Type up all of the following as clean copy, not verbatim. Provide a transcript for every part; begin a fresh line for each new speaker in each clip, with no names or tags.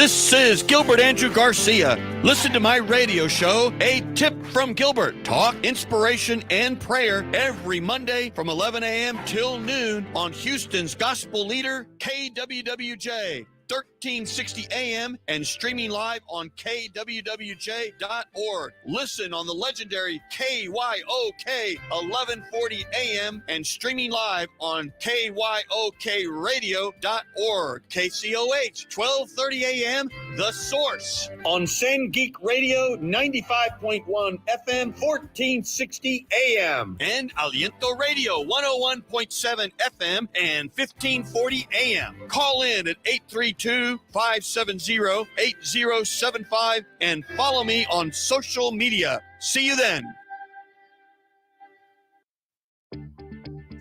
This is Gilbert Andrew Garcia. Listen to my radio show, A Tip from Gilbert. Talk, inspiration, and prayer every Monday from 11 a.m. till noon on Houston's gospel leader, KWWJ. 1360 AM and streaming live on kwwj.org. Listen on the legendary KYOK 1140 AM and streaming live on kyokradio.org. KCOH 1230 AM, The Source. On San Geek Radio 95.1 FM 1460 AM. And Aliento Radio 101.7 FM and 1540 AM. Call in at 832-570-8075 and follow me on social media. See you then.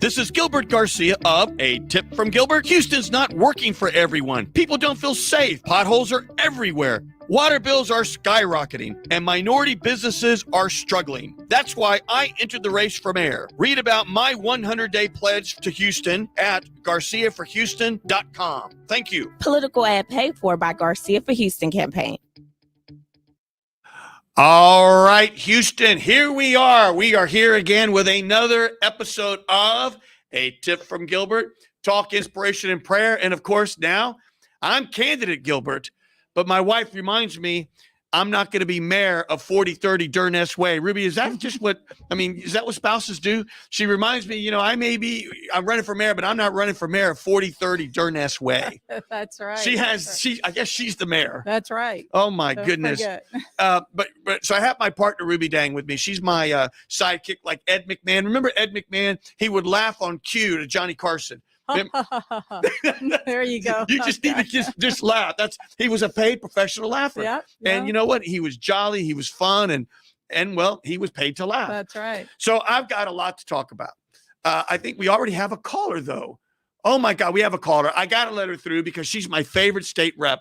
This is Gilbert Garcia of A Tip from Gilbert. Houston's not working for everyone. People don't feel safe. Potholes are everywhere. Water bills are skyrocketing, and minority businesses are struggling. That's why I entered the race for mayor. Read about my 100-day pledge to Houston at GarciaForHouston.com. Thank you.
Political ad paid for by Garcia for Houston campaign.
All right, Houston, here we are. We are here again with another episode of A Tip from Gilbert. Talk, inspiration, and prayer. And, of course, now I'm candidate Gilbert. But my wife reminds me I'm not going to be mayor of 4030 Durness Way. Ruby, is that just what, is that what spouses do? She reminds me, I'm running for mayor, but I'm not running for mayor of 4030 Durness Way.
That's right.
I guess she's the mayor.
That's right.
Oh my
Don't
goodness. But so I have my partner Ruby Dang with me. She's my sidekick like Ed McMahon. Remember Ed McMahon? He would laugh on cue to Johnny Carson.
There you go.
You just need to just laugh. He was a paid professional laugher.
Yeah.
And you know what? He was jolly, he was fun, and well, he was paid to laugh.
That's right.
So I've got a lot to talk about. I think we already have a caller though. Oh my God, we have a caller. I got to let her through because she's my favorite state rep.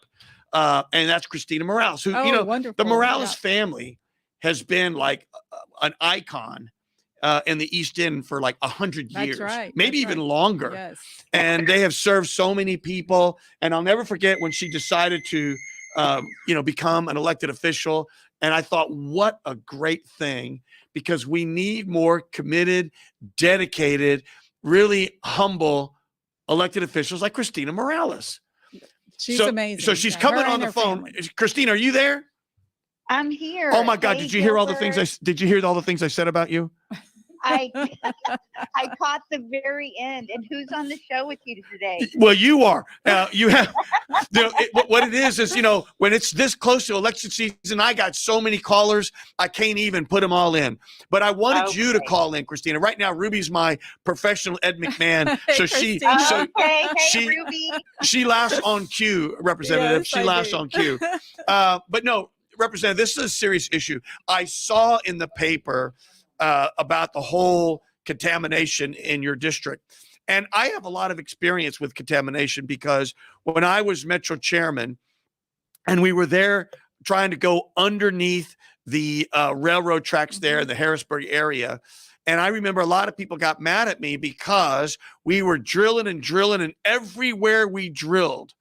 And that's Christina Morales, who,
wonderful.
The Morales family has been like an icon in the East End for like 100 years,
right.
maybe even longer.
Yes.
And they have served so many people. And I'll never forget when she decided to, become an elected official. And I thought, what a great thing, because we need more committed, dedicated, really humble elected officials like Christina Morales.
She's amazing.
So she's coming on the phone.
Family.
Christina, are you there?
I'm here.
Oh my God!
Hey,
did you hear all the
Gilbert.
things Did you hear all the things I said about you?
I caught the very end. And who's on the show with you today?
Well, you are. You have. What it is, when it's this close to election season, I got so many callers, I can't even put them all in. But I wanted you to call in, Christina. Right now, Ruby's my professional Ed McMahon, so
Ruby.
She laughs on cue, Representative.
Yes,
She
I
laughs
do.
on cue. But no, Representative, this is a serious issue. I saw in the paper about the whole contamination in your district. And I have a lot of experience with contamination because when I was Metro chairman and we were there trying to go underneath the railroad tracks there in the Harrisburg area, and I remember a lot of people got mad at me because we were drilling, and everywhere we drilled,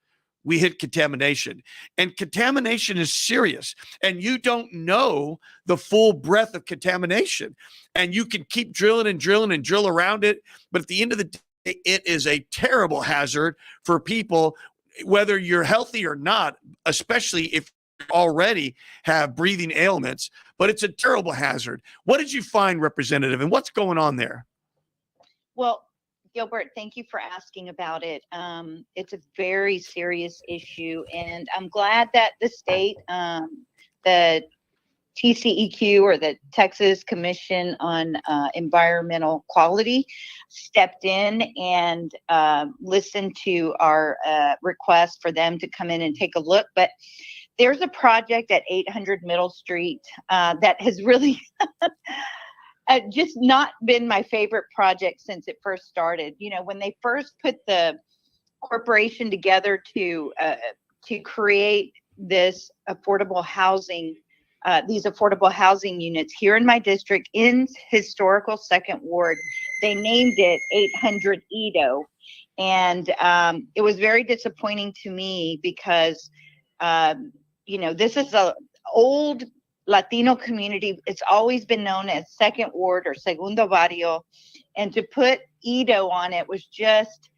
we hit contamination. And contamination is serious. And you don't know the full breadth of contamination. And you can keep drilling and drill around it. But at the end of the day, it is a terrible hazard for people, whether you're healthy or not, especially if you already have breathing ailments. But it's a terrible hazard. What did you find, Representative, and what's going on there?
Well, Gilbert, thank you for asking about it. It's a very serious issue, and I'm glad that the state, the TCEQ, or the Texas Commission on Environmental Quality, stepped in and listened to our request for them to come in and take a look. But there's a project at 800 Middle Street that has really just not been my favorite project since it first started. When they first put the corporation together to create this affordable housing, these affordable housing units here in my district in historical Second Ward, they named it 800 Edo. And it was very disappointing to me because This is a old Latino community. It's always been known as Second Ward or Segundo Barrio. And to put Edo on it was just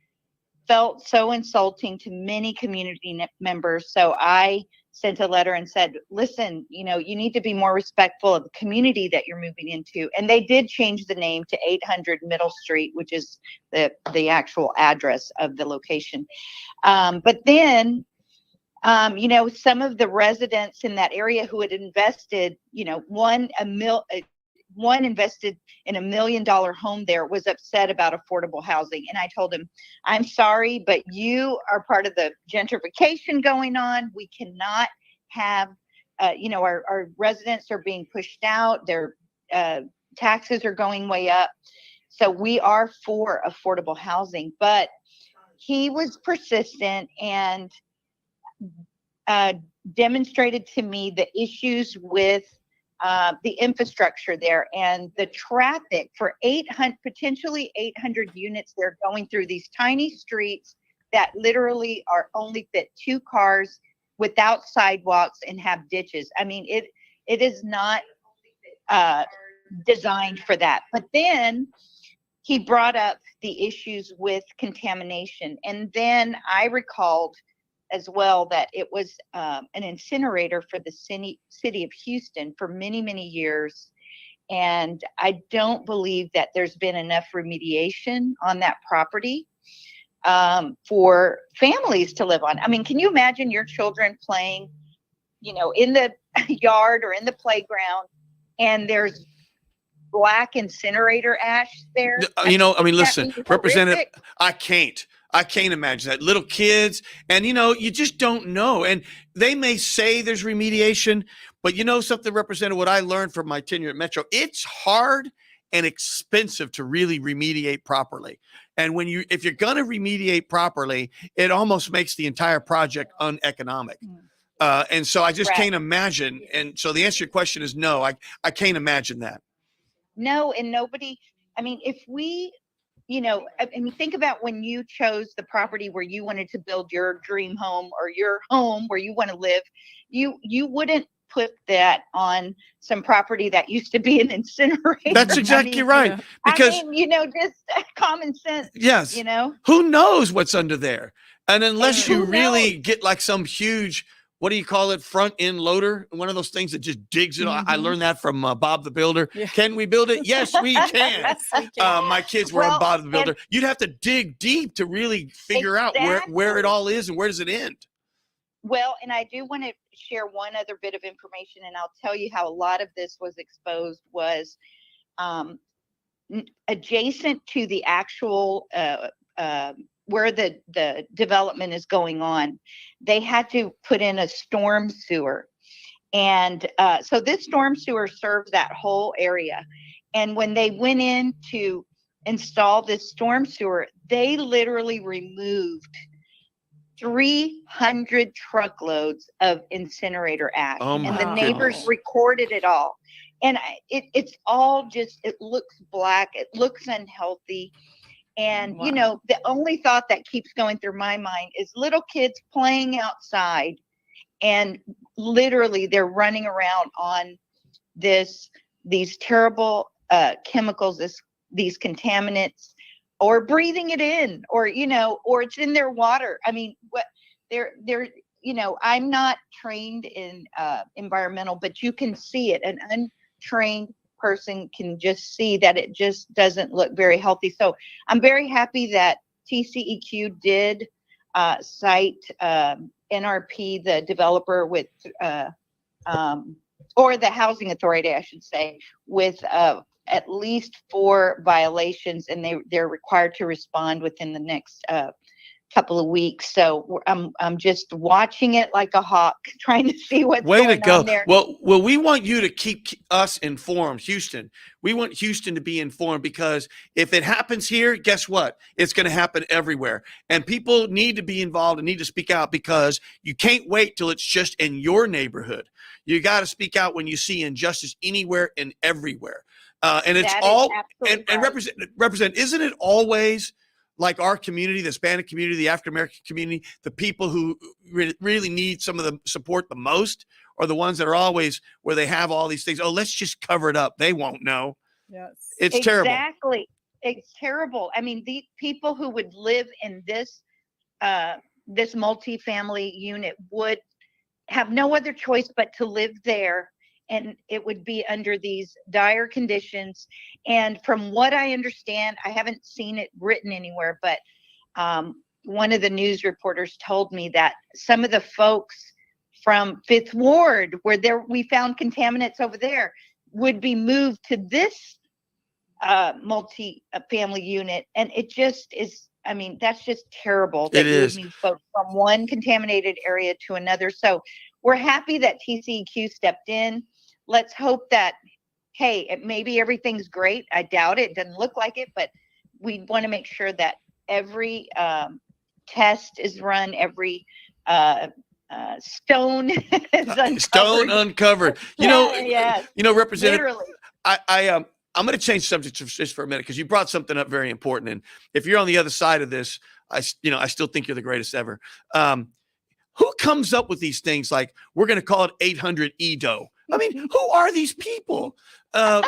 felt so insulting to many community members. So I sent a letter and said, listen, you need to be more respectful of the community that you're moving into. And they did change the name to 800 Middle Street, which is the actual address of the location. But then, some of the residents in that area who had invested, one invested in $1 million home there, was upset about affordable housing. And I told him, I'm sorry, but you are part of the gentrification going on. We cannot have, our residents are being pushed out. Their taxes are going way up. So we are for affordable housing. But he was persistent and demonstrated to me the issues with the infrastructure there and the traffic for potentially 800 units. They're going through these tiny streets that literally are only fit 2 cars without sidewalks and have ditches. I mean, it is not designed for that. But then he brought up the issues with contamination. And then I recalled as well that it was an incinerator for the city of Houston for many, many years. And I don't believe that there's been enough remediation on that property for families to live on. I mean, can you imagine your children playing, in the yard or in the playground, and there's black incinerator ash there?
Listen, Representative, I can't imagine that. Little kids, and you just don't know. And they may say there's remediation, but something, Representative, what I learned from my tenure at Metro, it's hard and expensive to really remediate properly. And if you're going to remediate properly, it almost makes the entire project uneconomic. And so I just can't imagine. And so the answer to your question is no, I can't imagine that.
No, and nobody, if we, think about when you chose the property where you wanted to build your dream home or your home where you want to live, you wouldn't put that on some property that used to be an incinerator.
That's exactly right. Because
just common sense.
Yes. Who knows what's under there? And unless you really get like some huge, what do you call it? Front end loader. One of those things that just digs it. I learned that from Bob the Builder. Yeah. Can we build it? Yes, we can.
Yes, we can.
My kids were on Bob the Builder. You'd have to dig deep to really figure out where it all is and where does it end.
Well, and I do want to share one other bit of information, and I'll tell you how a lot of this was exposed was adjacent to the actual where the development is going on. They had to put in a storm sewer. And so this storm sewer serves that whole area. And when they went in to install this storm sewer, they literally removed 300 truckloads of incinerator ash.
Oh,
and the neighbors recorded it all. And it's all just, it looks black, it looks unhealthy. And, the only thought that keeps going through my mind is little kids playing outside, and literally they're running around on these terrible chemicals, these contaminants, or breathing it in, or it's in their water. I mean, I'm not trained in environmental, but you can see it. An untrained person can just see that it just doesn't look very healthy. So I'm very happy that TCEQ did cite NRP, the developer, with or the housing authority, I should say, with at least 4 violations, and they're required to respond within the next couple of weeks. So I'm just watching it like a hawk, trying to see what's going on there.
Well, we want you to keep us informed, Houston. We want Houston to be informed, because if it happens here, guess what? It's going to happen everywhere. And people need to be involved and need to speak out, because you can't wait till it's just in your neighborhood. You got to speak out when you see injustice anywhere and everywhere. And it's all, and represent, isn't it always like our community, the Hispanic community, the African American community, the people who really need some of the support the most, are the ones that are always where they have all these things. Oh, let's just cover it up. They won't know.
Yes.
It's terrible.
Exactly. It's terrible. I mean, the people who would live in this this multifamily unit would have no other choice but to live there, and it would be under these dire conditions. And from what I understand, I haven't seen it written anywhere, but one of the news reporters told me that some of the folks from Fifth Ward, where we found contaminants over there, would be moved to this multi-family unit. And it just is, I mean, that's just terrible that you would move folks from one contaminated area to another. So we're happy that TCEQ stepped in. Let's hope that, hey, maybe everything's great. I doubt it. It doesn't look like it, but we want to make sure that every test is run, every stone is uncovered.
Stone uncovered. You know,
yes,
you know, Representative,
literally.
I'm going to change subjects just for a minute because you brought something up very important. And if you're on the other side of this, I still think you're the greatest ever. Who comes up with these things like we're going to call it 800 EDO? I mean, who are these people?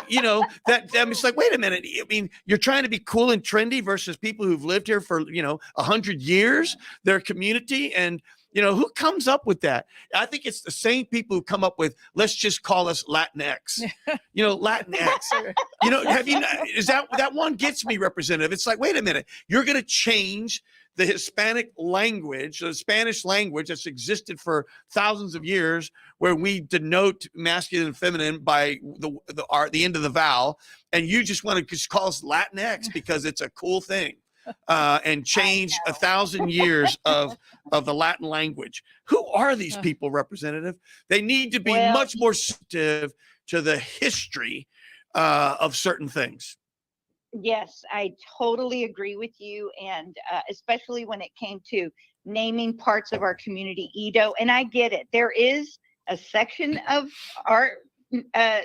You know, it's like, wait a minute. I mean, you're trying to be cool and trendy versus people who've lived here for, 100 years, their community. And, who comes up with that? I think it's the same people who come up with, let's just call us Latinx, Latinx, is that one gets me, Representative. It's like, wait a minute, you're going to change the Hispanic language, the Spanish language that's existed for thousands of years, where we denote masculine and feminine by the end of the vowel, and you just want to just call us Latinx because it's a cool thing, and change 1,000 years of the Latin language. Who are these people, Representative? They need to be much more sensitive to the history of certain things.
Yes, I totally agree with you. And especially when it came to naming parts of our community Edo. And I get it. There is a section of our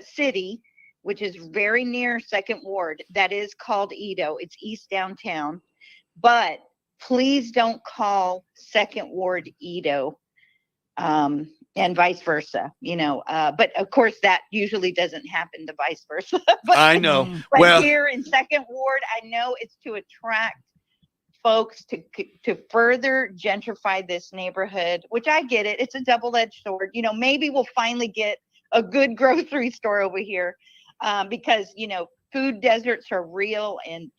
city, which is very near Second Ward, that is called Edo. It's East Downtown. But please don't call Second Ward Edo. And vice versa, but of course that usually doesn't happen to vice versa.
I know.
But here in Second Ward, I know it's to attract folks to further gentrify this neighborhood, which I get it. It's a double-edged sword. Maybe we'll finally get a good grocery store over here, because, food deserts are real, and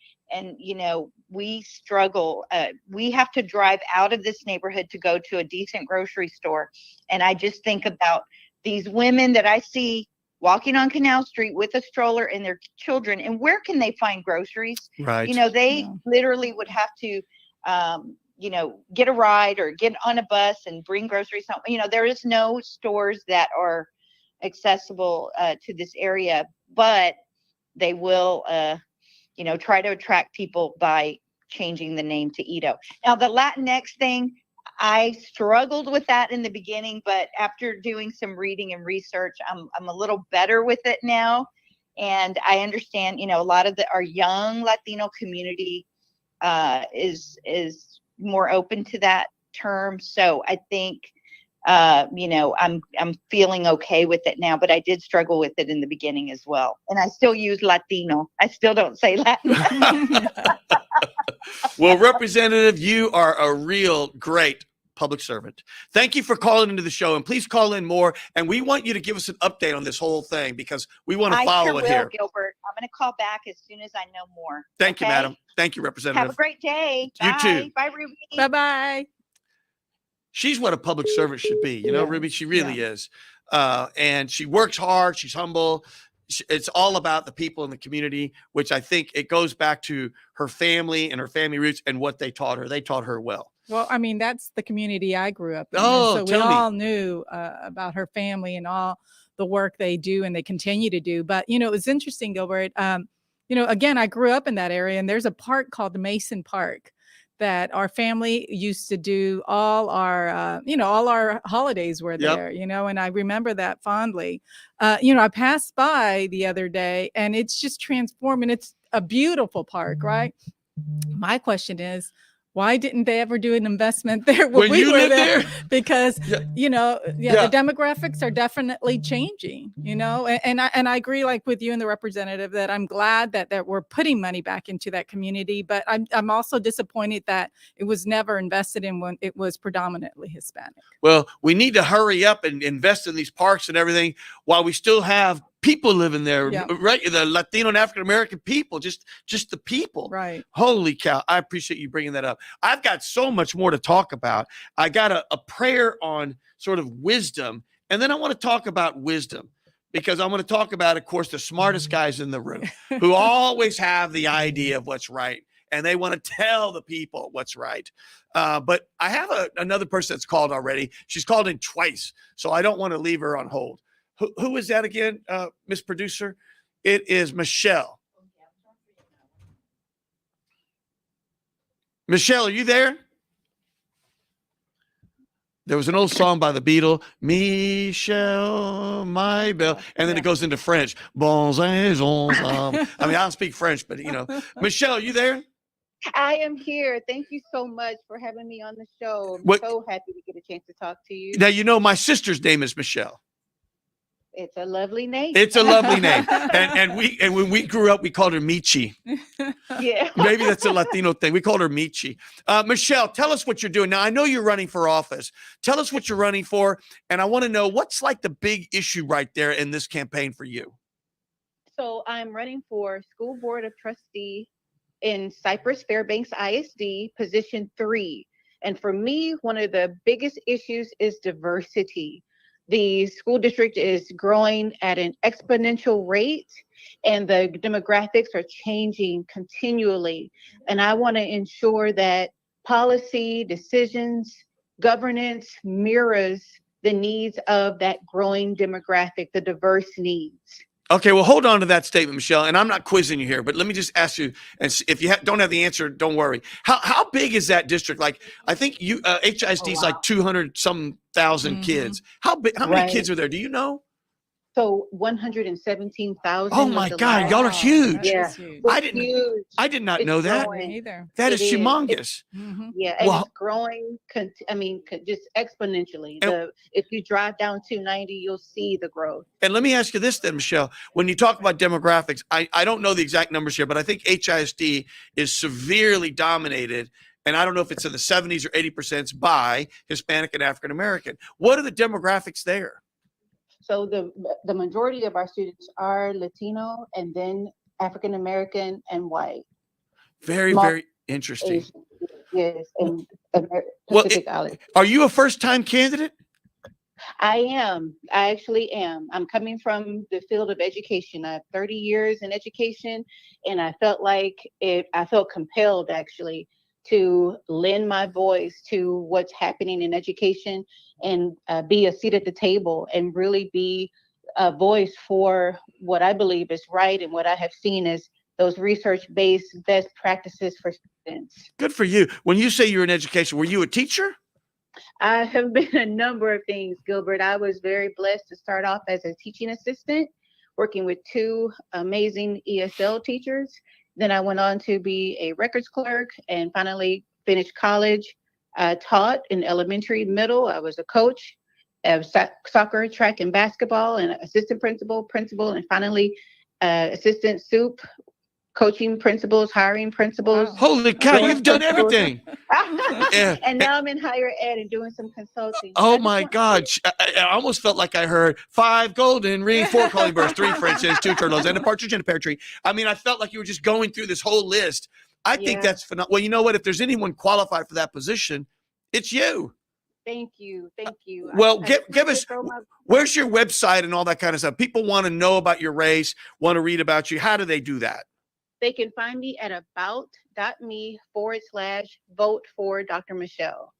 we struggle. We have to drive out of this neighborhood to go to a decent grocery store. And I just think about these women that I see walking on Canal Street with a stroller and their children. And where can they find groceries?
Right.
They literally would have to, get a ride or get on a bus and bring groceries home. There is no stores that are accessible to this area, but they will, try to attract people by changing the name to Edo. Now, the Latinx thing, I struggled with that in the beginning, but after doing some reading and research, I'm a little better with it now. And I understand, a lot of our young Latino community is more open to that term. So I think, I'm feeling okay with it now, but I did struggle with it in the beginning as well. And I still use Latino. I still don't say Latin.
Well, Representative, you are a real great public servant. Thank you for calling into the show, and please call in more. And we want you to give us an update on this whole thing because we want to follow it here.
Gilbert. I'm going to call back as soon as I know more.
Thank you, madam. Thank you, Representative.
Have a great day.
You
Bye.
too.
Bye, Ruby.
Bye-bye.
She's what a public servant should be. Ruby, she really is. And she works hard. She's humble. It's all about the people in the community, which I think it goes back to her family and her family roots and what they taught her. They taught her well.
Well, I mean, that's the community I grew up in.
Oh,
so we all knew about her family and all the work they do and they continue to do. But, it's interesting, Gilbert. Again, I grew up in that area, and there's a park called the Mason Park that our family used to do all our, all our holidays were there, and I remember that fondly. I passed by the other day and it's just transformed, and it's a beautiful park, right? My question is, why didn't they ever do an investment there when
you
were
lived there?
Because
Yeah.
the demographics are definitely changing. And I agree, like with you and the representative, that I'm glad that we're putting money back into that community. But I'm also disappointed that it was never invested in when it was predominantly Hispanic.
Well, we need to hurry up and invest in these parks and everything while we still have people living there,
Yeah.
right? The Latino and African-American people, just the people.
Right.
Holy cow. I appreciate you bringing that up. I've got so much more to talk about. I got a prayer on sort of wisdom, and then I want to talk about wisdom because I want to talk about, of course, the smartest guys in the room who always have the idea of what's right, and they want to tell the people what's right. But I have another person that's called already. She's called in twice, so I don't want to leave her on hold. Who is that again, Miss Producer? It is Michelle. Michelle, are you there? There was an old song by the Beatles, Michelle, my belle, and then it goes into French. Bons anges. I mean, I don't speak French, but Michelle, are you there?
I am here. Thank you so much for having me on the show. I'm so happy to get a chance to talk to you.
Now, my sister's name is Michelle.
It's a lovely name.
It's a lovely name. And when we grew up, we called her Michi.
Yeah.
Maybe that's a Latino thing. We called her Michi. Michelle, tell us what you're doing. Now, I know you're running for office. Tell us what you're running for. And I want to know what's like the big issue right there in this campaign for you.
So I'm running for School Board of Trustee in Cypress Fairbanks ISD, position 3. And for me, one of the biggest issues is diversity. The school district is growing at an exponential rate, and the demographics are changing continually. And I want to ensure that policy, decisions, governance mirrors the needs of that growing demographic, the diverse needs.
Okay, well, hold on to that statement, Michelle. And I'm not quizzing you here, but let me just ask you, and if you don't have the answer, don't worry. How big is that district? Like, I think HISD is like 200-some-thousand kids. How many kids are there? Do you know?
So 117,000.
Oh my God, y'all are huge.
Yeah,
I did not know that. That is humongous.
Yeah, and it's growing. Just exponentially. If you drive down 290, you'll see the growth.
And let me ask you this then, Michelle. When you talk about demographics, I don't know the exact numbers here, but I think HISD is severely dominated. And I don't know if it's in the 70s or 80% by Hispanic and African American. What are the demographics there?
So the majority of our students are Latino and then African American and white.
Very, very interesting.
Asian, yes, and Pacific Islands.
Are you a first-time candidate?
I am. I actually am. I'm coming from the field of education. I have 30 years in education, and I felt compelled actually to lend my voice to what's happening in education and be a seat at the table and really be a voice for what I believe is right and what I have seen as those research-based best practices for students.
Good for you. When you say you're in education, were you a teacher?
I have been a number of things, Gilbert. I was very blessed to start off as a teaching assistant, working with 2 amazing ESL teachers. Then I went on to be a records clerk and finally finished college. I taught in elementary, middle. I was a coach of soccer, track, and basketball, and assistant principal, and finally assistant soup, coaching principals, hiring principals.
Holy cow, you've done everything.
And now I'm in higher ed and doing some consulting.
Oh my God. I almost felt like I heard 5 golden rings, 4 calling birds, 3 Frenches, 2 turtles, and a partridge in a pear tree. I mean, I felt like you were just going through this whole list. I think that's phenomenal. Well, you know what? If there's anyone qualified for that position, it's you.
Thank you. Thank you.
Well, give us, where's your website and all that kind of stuff? People want to know about your race, want to read about you. How do they do that?
They can find me at about.me/vote for Dr. Michelle.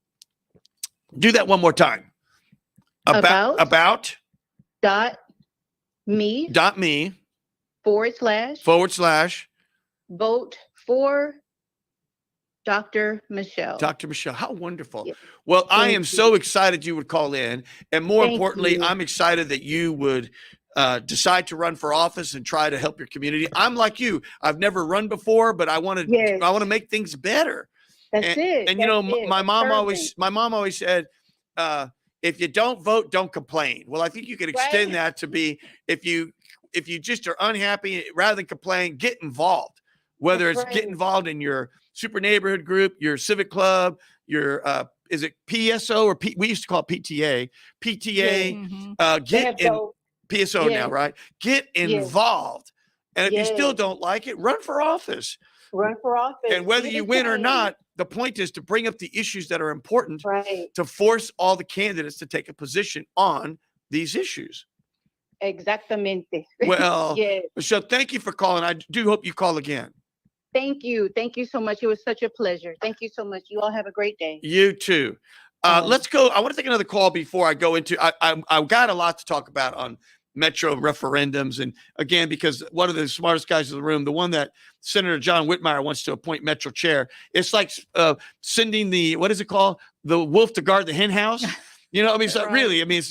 Do that one more time. About
.me / vote for Dr. Michelle.
Dr. Michelle, how wonderful.
Yes.
Well, I am so excited you would call in. And more importantly, I'm excited that you would decide to run for office and try to help your community. I'm like you. I've never run before, but I want to.
Yes.
I want to make things better.
That's
and,
it.
And you know,
That's it.
my mom
Serving.
always said, if you don't vote, don't complain. Well, I think you could extend
Right.
that to be if you just are unhappy, rather than complain, get involved. Whether
That's
it's get
right.
involved in your super neighborhood group, your civic club, your is it PSO or we used to call it PTA, PTA.
Mhm.
They
Get
have
in
both.
PSO now,
Yes.
right? Get
Yes.
involved. And if you still
Yes.
don't like it, run for office.
Run for office.
And whether
Be
you
the
win or
change.
not, the point is to bring up the issues that are important,
Right.
to force all the candidates to take a position on these issues.
Exactamente.
Well,
Yes.
Michelle, thank you for calling. I do hope you call again.
Thank you. Thank you so much. It was such a pleasure. Thank you so much. You all have a great day.
You too. Let's go. I want to take another call before I go into. I've got a lot to talk about on Metro referendums, and again, because one of the smartest guys in the room, the one that Senator John Whitmire wants to appoint Metro chair, it's like sending the, what is it called, the wolf to guard the hen house. You know, I mean, so
Right.
really, I mean,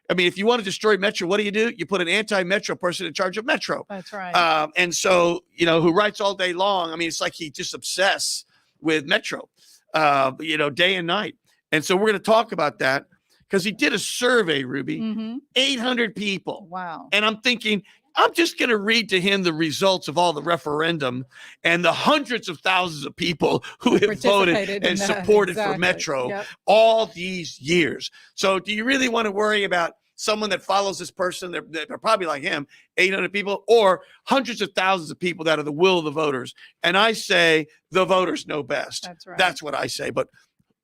if you want to destroy Metro, what do? You put an anti-Metro person in charge of Metro.
That's right.
And so, you know, who writes all day long. I mean, it's like he just obsessed with Metro, you know, day and night. And so we're going to talk about that because he did a survey, Ruby,
Mhm.
800 people.
Wow.
And I'm thinking, I'm just going to read to him the results of all the referendum and the hundreds of thousands of people who have voted
Participated in
and
that.
supported for
Exactly.
Metro
Yep.
all these years. So do you really want to worry about someone that follows this person? They're probably like him, 800 people, or hundreds of thousands of people that are the will of the voters. And I say the voters know best.
That's right.
That's what I say. But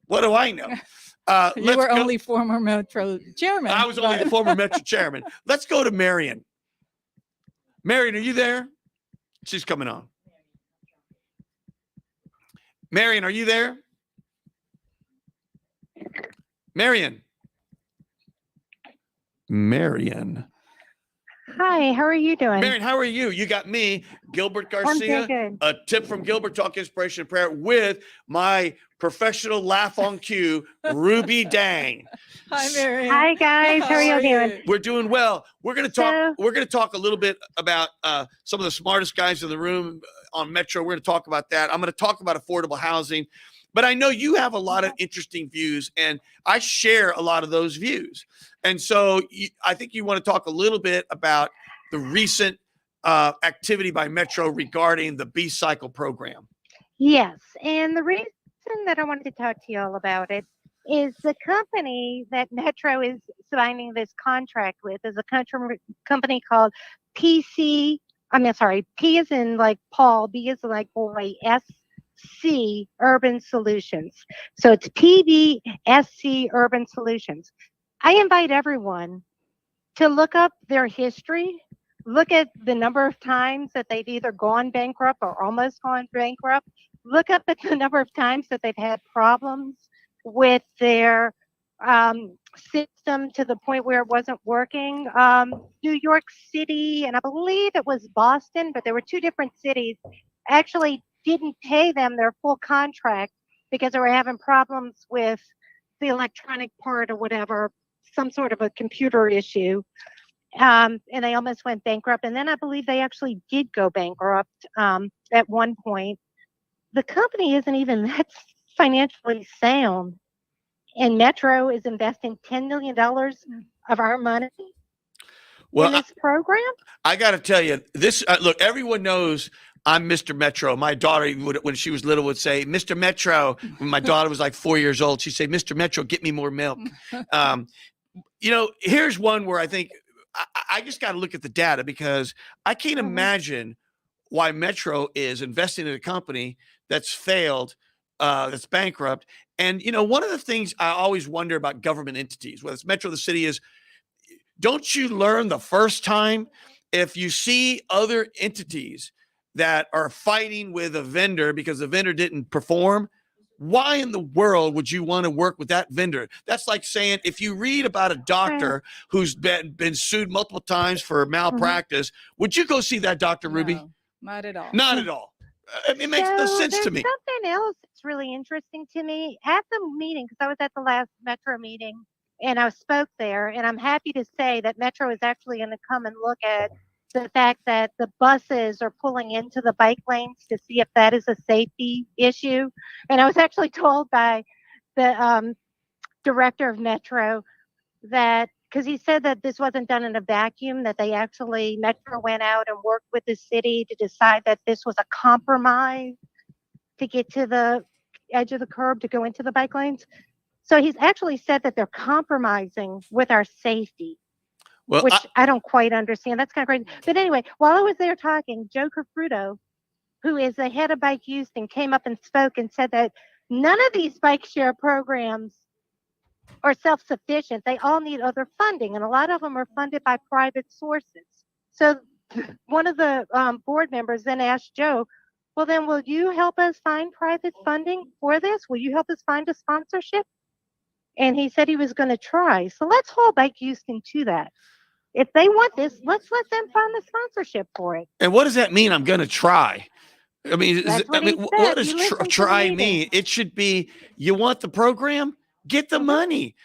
what do I know?
You
let's
were
go-
only former Metro chairman.
I was only the former Metro chairman. Let's go to Marion. Marion, are you there? She's coming on. Marion, are you there? Marion.
Hi, how are you doing?
Marion, how are you? You got me, Gilbert
I'm
Garcia.
doing good.
A tip from Gilbert, Talk Inspiration and Prayer, with my professional laugh on cue, Ruby Dang.
Hi, Marion.
Hi guys, how are you doing?
We're doing well. We're going to talk.
So-
We're going to talk a little bit about some of the smartest guys in the room on Metro. We're going to talk about that. I'm going to talk about affordable housing, but I know you have a lot of interesting views, and I share a lot of those views. And so I think you want to talk a little bit about the recent activity by Metro regarding the B Cycle program.
Yes, and the reason that I wanted to talk to you all about it is the company that Metro is signing this contract with is a company called P is in like Paul, B is like boy, SC Urban Solutions. So it's PBSC Urban Solutions. I invite everyone to look up their history, look at the number of times that they've either gone bankrupt or almost gone bankrupt, look up at the number of times that they've had problems with their system to the point where it wasn't working. New York City, and I believe it was Boston, but there were two different cities, actually didn't pay them their full contract because they were having problems with the electronic part or whatever, some sort of a computer issue. And they almost went bankrupt. And then I believe they actually did go bankrupt at one point. The company isn't even that financially sound. And Metro is investing $10 million of our money in this program.
I got to tell you, this look, everyone knows I'm Mr. Metro. My daughter, when she was little, would say, Mr. Metro. When my daughter was like 4 years old, she'd say, Mr. Metro, get me more milk. You know, here's one where I think I just got to look at the data, because I can't imagine why Metro is investing in a company that's failed, that's bankrupt. And, you know, one of the things I always wonder about government entities, whether it's Metro, the city, is don't you learn the first time? If you see other entities that are fighting with a vendor because the vendor didn't perform, why in the world would you want to work with that vendor? That's like saying, if you read about a doctor who's been sued multiple times for malpractice, would you go see that doctor, Ruby?
No, not at all.
Not at all. It makes no sense to me.
Something else that's really interesting to me at the meeting, because I was at the last Metro meeting and I spoke there, and I'm happy to say that Metro is actually going to come and look at the fact that the buses are pulling into the bike lanes to see if that is a safety issue. And I was actually told by the director of Metro that, because he said that this wasn't done in a vacuum, that they actually, Metro went out and worked with the city to decide that this was a compromise to get to the edge of the curb to go into the bike lanes. So he's actually said that they're compromising with our safety,
Well,
which I don't quite understand. That's kind of crazy. But anyway, while I was there talking, Joe Capruto, who is the head of Bike Houston, came up and spoke and said that none of these bike share programs are self-sufficient. They all need other funding, and a lot of them are funded by private sources. So one of the board members then asked Joe, well, then will you help us find private funding for this? Will you help us find a sponsorship? And he said he was going to try. So let's hold Bike Houston to that. If they want this, let's let them find the sponsorship for it.
and what does that mean? I'm going to try. I mean,
That's what he
what
said.
does
You listened to the
try
meeting.
mean? It should be, you want the program? Get the money.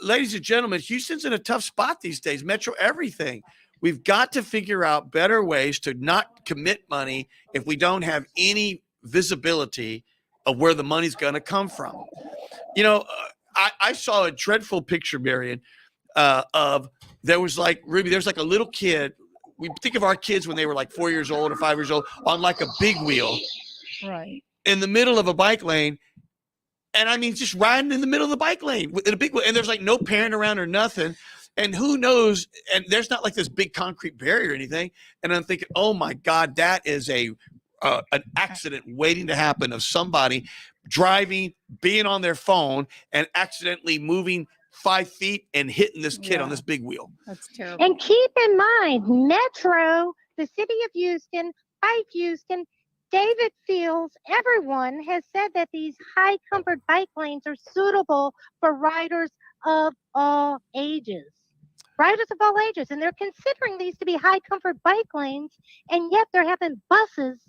Ladies and gentlemen, Houston's in a tough spot these days. Metro, everything. We've got to figure out better ways to not commit money if we don't have any visibility of where the money's going to come from. You know, I saw a dreadful picture, Marion, of there was like, Ruby, there's like a little kid. We think of our kids when they were like 4 years old or 5 years old on like a big wheel
Right.
in the middle of a bike lane. And I mean, just riding in the middle of the bike lane in a big wheel. And there's like no parent around or nothing. And who knows? And there's not like this big concrete barrier or anything. And I'm thinking, oh my God, that is an accident waiting to happen of somebody driving, being on their phone and accidentally moving 5 feet and hitting this kid on this big wheel.
That's terrible.
And keep in mind, Metro, the city of Houston, Bike Houston, David Fields, everyone has said that these high comfort bike lanes are suitable for riders of all ages. Riders of all ages. And they're considering these to be high comfort bike lanes, and yet they're having buses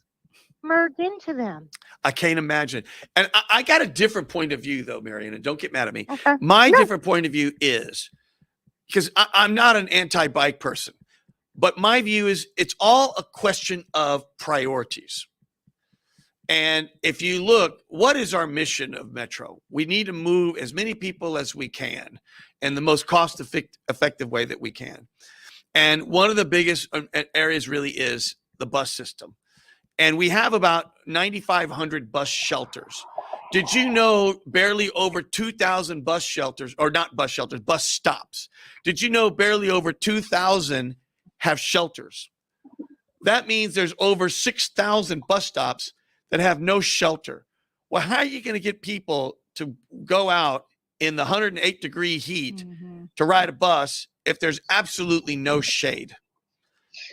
merged into them.
I can't imagine. And I got a different point of view, though, Marion, and don't get mad at me.
Okay.
My different point of view is, because I'm not an anti-bike person, but my view is it's all a question of priorities. And if you look, what is our mission of Metro? We need to move as many people as we can in the most cost-effective way that we can. And one of the biggest areas really is the bus system. And we have about 9,500 bus shelters. Did you know barely over 2,000 bus shelters, or not bus shelters, bus stops? Did you know barely over 2,000 have shelters? That means there's over 6,000 bus stops that have no shelter. Well, how are you going to get people to go out in the 108-degree heat to ride a bus if there's absolutely no shade?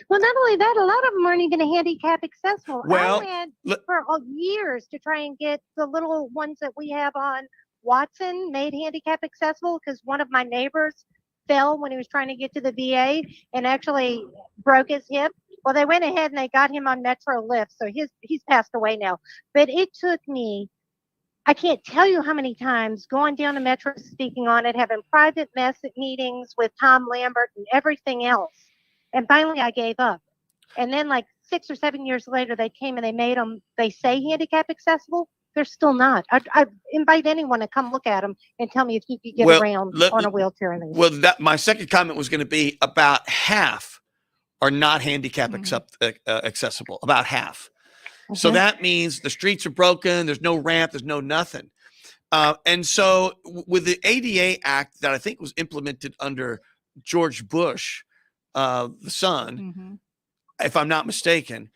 Well, not only that, a lot of them aren't even handicap accessible.
Well,
I went for years to try and get the little ones that we have on Watson made handicap accessible, because one of my neighbors fell when he was trying to get to the VA and actually broke his hip. Well, they went ahead and they got him on Metro Lift, so he's passed away now. But it took me, I can't tell you how many times, going down to Metro, speaking on it, having private meetings with Tom Lambert and everything else. And finally, I gave up. And then like 6 or 7 years later, they came and they made them, they say handicap accessible. They're still not. I invite anyone to come look at them and tell me if you could get around on a wheelchair. In these.
Well, my second comment was going to be about half are not handicap accessible, about half. So that means the streets are broken. There's no ramp. There's no nothing. And so with the ADA Act that I think was implemented under George Bush, the son, if I'm not mistaken,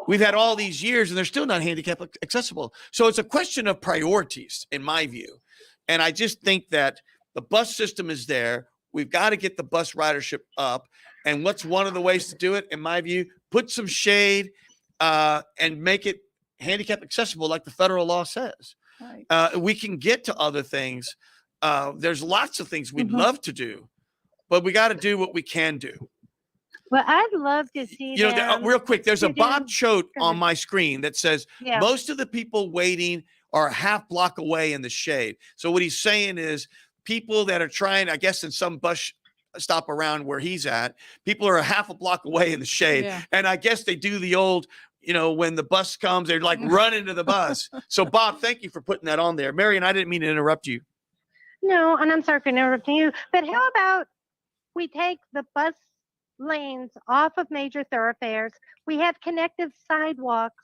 we've had all these years and they're still not handicap accessible. So it's a question of priorities, in my view. And I just think that the bus system is there. We've got to get the bus ridership up. And what's one of the ways to do it, in my view? Put some shade and make it handicap accessible like the federal law says. Right. We can get to other things. There's lots of things we'd love to do, but we got to do what we can do.
Well, I'd love to see
real quick, there's a Bob Choate on my screen that says most of the people waiting are a half block away in the shade. So what he's saying is people that are trying, I guess, in some bus stop around where he's at, people are a half a block away in the shade.
Yeah.
And I guess they do the old, when the bus comes, they're like run into the bus. So Bob, thank you for putting that on there. Marion, I didn't mean to interrupt you.
No, and I'm sorry for interrupting you, but how about we take the bus lanes off of major thoroughfares? We have connective sidewalks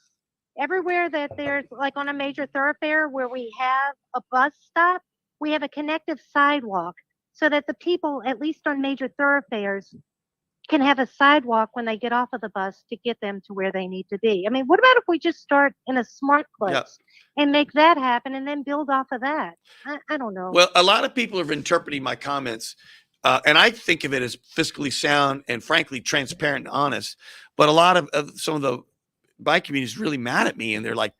everywhere that there's like on a major thoroughfare where we have a bus stop, we have a connective sidewalk so that the people, at least on major thoroughfares, can have a sidewalk when they get off of the bus to get them to where they need to be. I mean, what about if we just start in a smart place and make that happen and then build off of that? I don't know.
Well, a lot of people are interpreting my comments, and I think of it as fiscally sound and frankly transparent and honest. But a lot of some of the bike community is really mad at me, and they're like,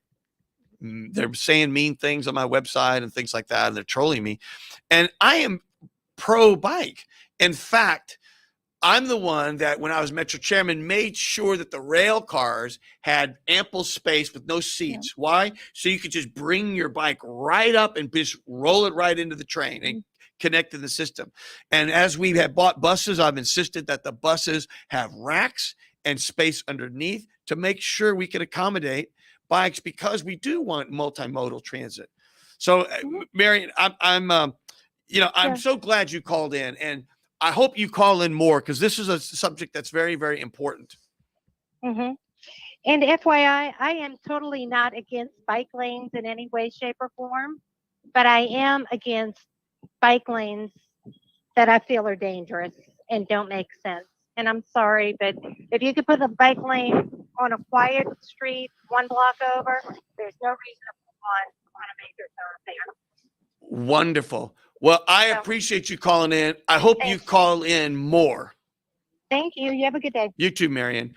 they're saying mean things on my website and things like that, and they're trolling me. And I am pro bike. In fact, I'm the one that when I was Metro chairman made sure that the rail cars had ample space with no seats. Yeah. Why? So you could just bring your bike right up and just roll it right into the train and connect to the system. And as we have bought buses, I've insisted that the buses have racks and space underneath to make sure we can accommodate bikes, because we do want multimodal transit. So, Marion, I'm so glad you called in, and I hope you call in more, because this is a subject that's very, very important.
Mm-hmm. And FYI, I am totally not against bike lanes in any way, shape, or form, but I am against bike lanes that I feel are dangerous and don't make sense. And I'm sorry, but if you could put a bike lane on a quiet street 1 block over, there's no reason to put on a major thoroughfare.
Wonderful. Well, I appreciate you calling in. I hope you call in more.
Thank you. You have a good day.
You too, Marion.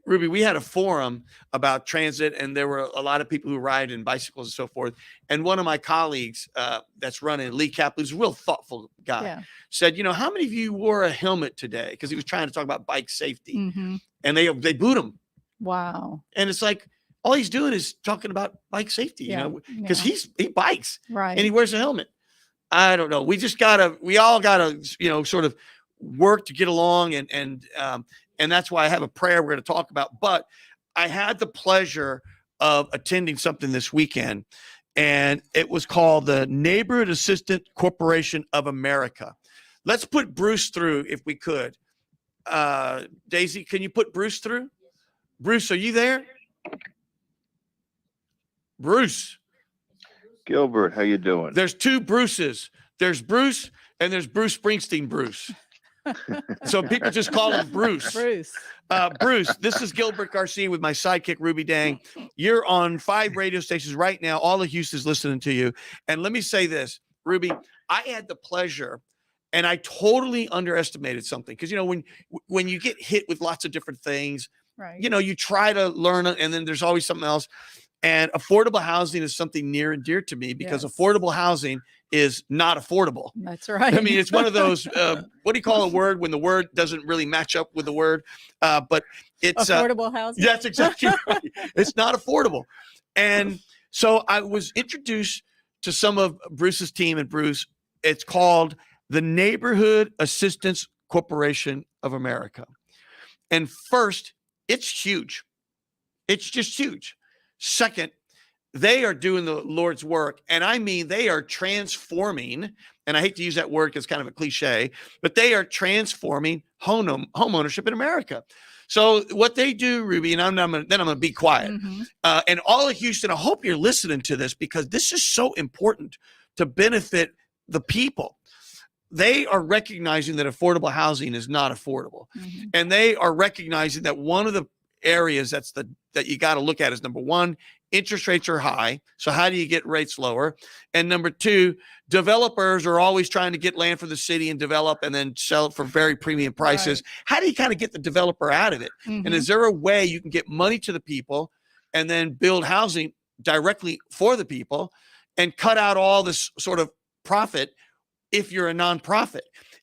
Ruby, we had a forum about transit, and there were a lot of people who ride in bicycles and so forth. And one of my colleagues that's running, Lee Kaplan, who's a real thoughtful guy, said, how many of you wore a helmet today? Because he was trying to talk about bike safety.
Mm-hmm.
And they boot him. Wow. And it's like, all he's doing is talking about bike safety, because he bikes. Right. And he wears a helmet. I don't know. We all gotta, sort of work to get along, and that's why I have a prayer we're going to talk about. But I had the pleasure of attending something this weekend, and it was called the Neighborhood Assistant Corporation of America. Let's put Bruce through if we could. Daisy, can you put Bruce through? Bruce, are you there? Bruce.
Gilbert, how you doing?
There's two Bruces. There's Bruce and there's Bruce Springsteen Bruce. So people just call him Bruce. Bruce, this is Gilbert Garcia with my sidekick, Ruby Dang. You're on 5 radio stations right now. All of Houston's listening to you. And let me say this, Ruby, I had the pleasure, and I totally underestimated something. Because, when you get hit with lots of different things, right. You try to learn it, and then there's always something else. And affordable housing is something near and dear to me, because affordable housing is not affordable.
That's right.
I mean, it's one of those, what do you call a word when the word doesn't really match up with the word? But it's
affordable housing.
That's exactly right. It's not affordable. And so I was introduced to some of Bruce's team, and Bruce, it's called the Neighborhood Assistance Corporation of America. And first, it's huge. It's just huge. Second, they are doing the Lord's work. And I mean, they are transforming, and I hate to use that word because it's kind of a cliche, but they are transforming home ownership in America. So what they do, Ruby, and I'm going to be quiet. Mm-hmm. And all of Houston, I hope you're listening to this, because this is so important to benefit the people. They are recognizing that affordable housing is not affordable. Mm-hmm. And they are recognizing that one of the areas that you got to look at is, number one, interest rates are high. So how do you get rates lower? And number two, developers are always trying to get land for the city and develop and then sell it for very premium prices. Right. How do you kind of get the developer out of it? Mm-hmm. And is there a way you can get money to the people and then build housing directly for the people and cut out all this sort of profit if you're a nonprofit?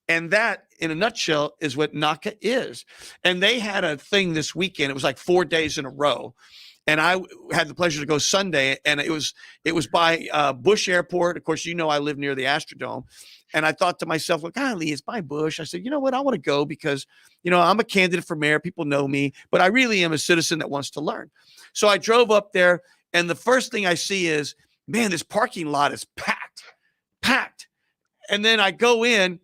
And that, in a nutshell, is what NACA is. And they had a thing this weekend. It was like 4 days in a row. and I had the pleasure to go Sunday, and it was by Bush Airport. Of course, I live near the Astrodome, and I thought to myself, well, golly, it's by Bush. I said, you know what, I want to go because I'm a candidate for mayor. People know me, but I really am a citizen that wants to learn. So I drove up there, and the first thing I see is, man, this parking lot is packed. And then I go in,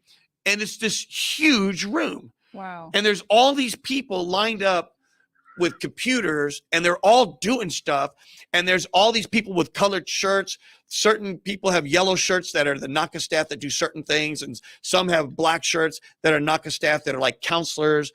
and it's this huge room.
Wow.
And there's all these people lined up with computers, and they're all doing stuff. And there's all these people with colored shirts. Certain people have yellow shirts that are the NACA staff that do certain things. And some have black shirts that are NACA staff that are like counselors.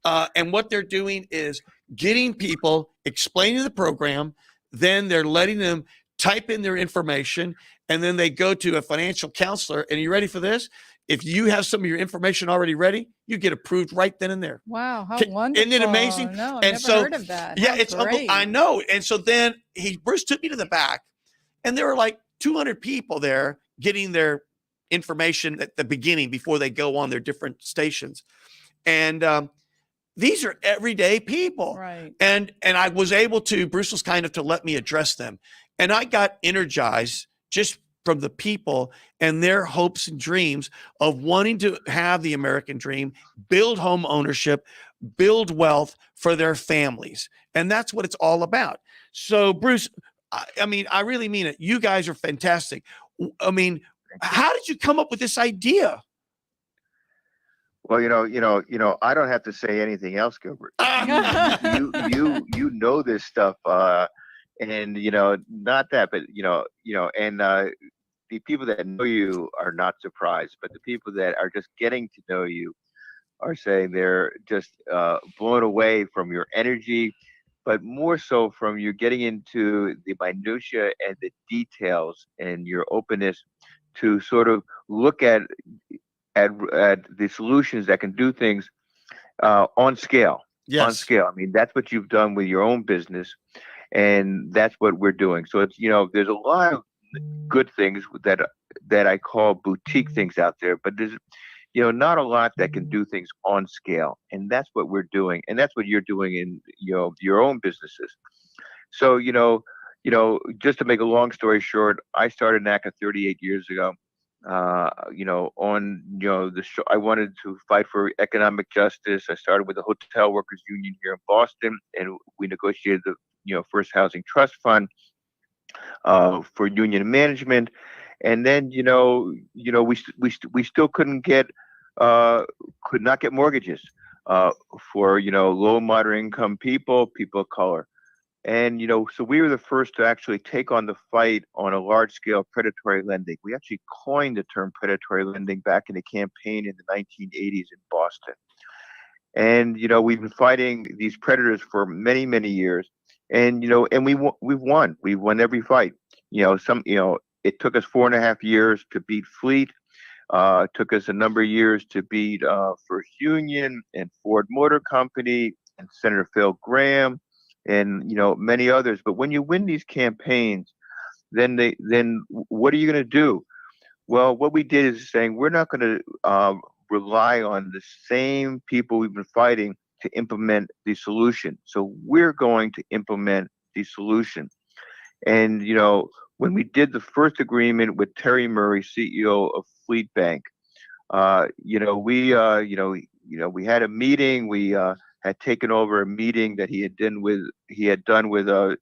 And what they're doing is getting people, explaining the program. Then they're letting them type in their information. And then they go to a financial counselor. And are you ready for this? If you have some of your information already ready, you get approved right then and there.
Wow, how wonderful.
Isn't it amazing?
No, I've never heard of that.
Yeah,
How
it's
great.
I know. And so then Bruce took me to the back, and there were like 200 people there getting their information at the beginning before they go on their different stations. And these are everyday people.
Right.
And I was able to, Bruce was kind of to let me address them. And I got energized just from the people and their hopes and dreams of wanting to have the American dream, build home ownership, build wealth for their families. And that's what it's all about. So, Bruce, I mean, I really mean it. You guys are fantastic. I mean, how did you come up with this idea?
Well, I don't have to say anything else, Gilbert. You know this stuff, and not that, but and the people that know you are not surprised, but the people that are just getting to know you are saying they're just blown away from your energy, but more so from you getting into the minutia and the details and your openness to sort of look at the solutions that can do things on scale.
Yes.
On scale. I mean, that's what you've done with your own business, and that's what we're doing. So it's there's a lot of good things that I call boutique things out there, but there's not a lot that can do things on scale, and that's what we're doing, and that's what you're doing in your own businesses. So just to make a long story short, I started NACA 38 years ago. I wanted to fight for economic justice. I started with the Hotel Workers Union here in Boston, and we negotiated the first housing trust fund for union management. And then we still could not get mortgages for low and moderate income people of color. And, so we were the first to actually take on the fight on a large scale predatory lending. We actually coined the term predatory lending back in a campaign in the 1980s in Boston. And, we've been fighting these predators for many, many years. And, and we've won. We've won every fight. It took us 4.5 years to beat Fleet. It took us a number of years to beat First Union and Ford Motor Company and Senator Phil Gramm and many others. But when you win these campaigns, then what are you going to do? Well, what we did is saying we're not going to rely on the same people we've been fighting to implement the solution. So we're going to implement the solution. And when we did the first agreement with Terry Murray, CEO of Fleet Bank, we had a meeting. We had taken over a meeting that he had done with the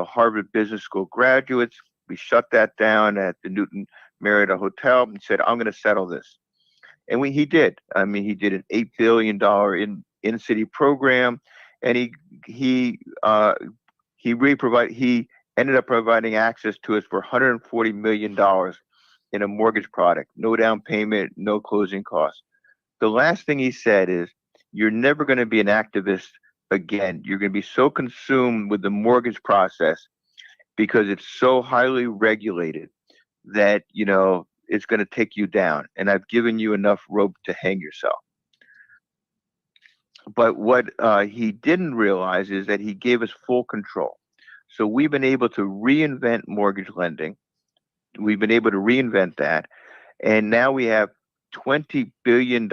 Harvard Business School graduates. We shut that down at the Newton Marriott Hotel and said, I'm going to settle this. And he did. I mean, he did an $8 billion in-city program, and he ended up providing access to us for $140 million in a mortgage product, no down payment, no closing costs. The last thing he said is, you're never going to be an activist again. You're going to be so consumed with the mortgage process because it's so highly regulated that, it's going to take you down. And I've given you enough rope to hang yourself. But what he didn't realize is that he gave us full control. So we've been able to reinvent mortgage lending. We've been able to reinvent that. And now we have $20 billion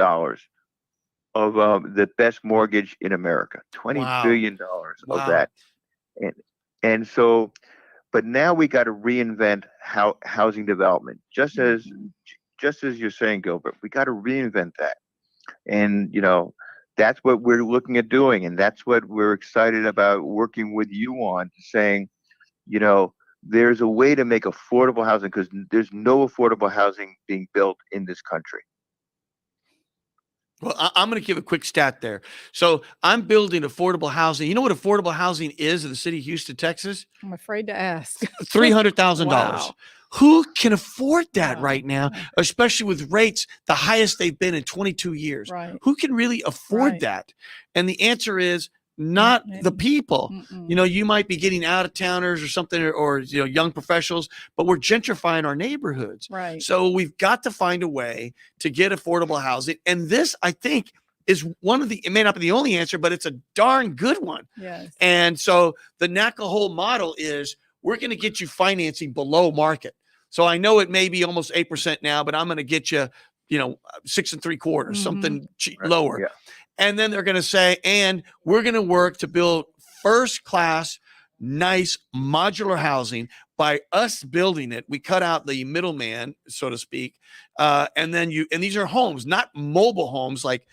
of the best mortgage in America. $20 billion of that. and and so, but now we got to reinvent how housing development. Just as you're saying, Gilbert, we got to reinvent that. And that's what we're looking at doing, and that's what we're excited about working with you on, saying, you know, there's a way to make affordable housing, because there's no affordable housing being built in this country.
Well, I'm going to give a quick stat there. So I'm building affordable housing. You know what affordable housing is in the city of Houston, Texas?
I'm afraid to ask.
$300,000.
Wow.
Who can afford that
Wow.
right now, especially with rates the highest they've been in 22 years?
Right.
Who can really afford
Right.
that? And the answer is not the people.
Mm-mm.
You might be getting out of towners or something, or young professionals, but we're gentrifying our neighborhoods.
Right.
So we've got to find a way to get affordable housing. And this, I think, is one of it may not be the only answer, but it's a darn good one.
Yes.
And so the NACA whole model is, we're going to get you financing below market. So I know it may be almost 8% now, but I'm going to get you, 6 3/4, something lower.
Yeah.
And then they're going to say, and we're going to work to build first class, nice modular housing by us building it. We cut out the middleman, so to speak. And these are homes, not mobile homes like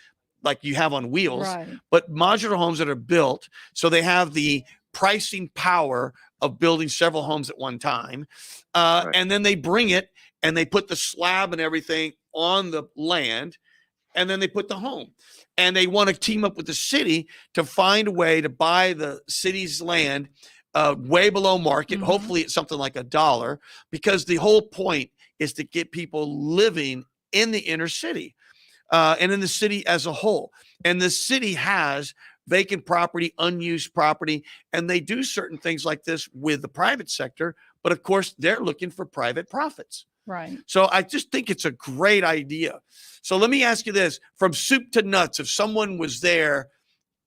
you have on wheels,
Right.
but modular homes that are built. So they have the pricing power of building several homes at one time.
Right.
And then they bring it and they put the slab and everything on the land, and then they put the home. And they want to team up with the city to find a way to buy the city's land way below market. Hopefully it's something like $1, because the whole point is to get people living in the inner city and in the city as a whole. And the city has vacant property, unused property, and they do certain things like this with the private sector. But of course, they're looking for private profits.
Right.
So I just think it's a great idea. So let me ask you this, from soup to nuts, if someone was there